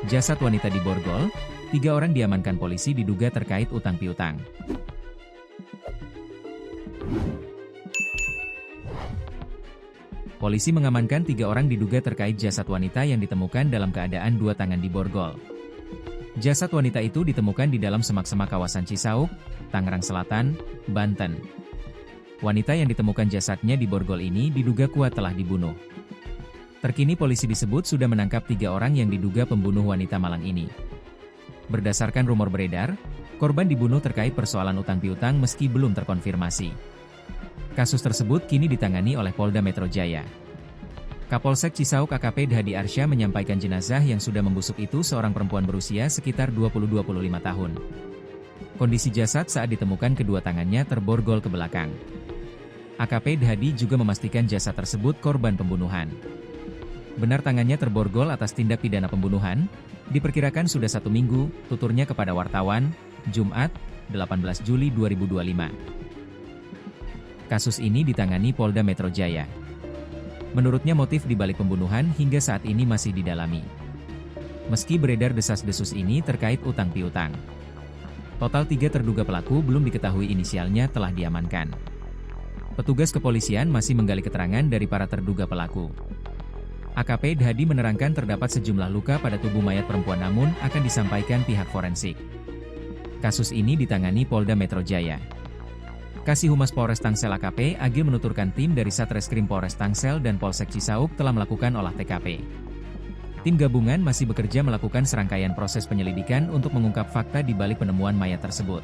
Jasad Wanita Diborgol, 3 orang diamankan polisi diduga terkait utang piutang. Polisi mengamankan 3 orang diduga terkait jasad wanita yang ditemukan dalam keadaan 2 tangan diborgol. Jasad wanita itu ditemukan di dalam semak-semak kawasan Cisauk, Tangerang Selatan, Banten. Wanita yang ditemukan jasadnya diborgol ini diduga kuat telah dibunuh. Terkini polisi disebut sudah menangkap 3 orang yang diduga pembunuh wanita Malang ini. Berdasarkan rumor beredar, korban dibunuh terkait persoalan utang piutang meski belum terkonfirmasi. Kasus tersebut kini ditangani oleh Polda Metro Jaya. Kapolsek Cisauk AKP Dhadi Arsya menyampaikan jenazah yang sudah membusuk itu seorang perempuan berusia sekitar 20-25 tahun. Kondisi jasad saat ditemukan kedua tangannya terborgol ke belakang. AKP Dhadi juga memastikan jasad tersebut korban pembunuhan. Benar tangannya terborgol atas tindak pidana pembunuhan, diperkirakan sudah 1 minggu, tuturnya kepada wartawan, Jumat, 18 Juli 2025. Kasus ini ditangani Polda Metro Jaya. Menurutnya motif dibalik pembunuhan hingga saat ini masih didalami. Meski beredar desas-desus ini terkait utang piutang. Total 3 terduga pelaku belum diketahui inisialnya telah diamankan. Petugas kepolisian masih menggali keterangan dari para terduga pelaku. AKP Dhadi menerangkan terdapat sejumlah luka pada tubuh mayat perempuan namun akan disampaikan pihak forensik. Kasus ini ditangani Polda Metro Jaya. Kasih Humas Polres Tangsel AKP Agil menuturkan tim dari Satreskrim Polres Tangsel dan Polsek Cisauk telah melakukan olah TKP. Tim gabungan masih bekerja melakukan serangkaian proses penyelidikan untuk mengungkap fakta di balik penemuan mayat tersebut.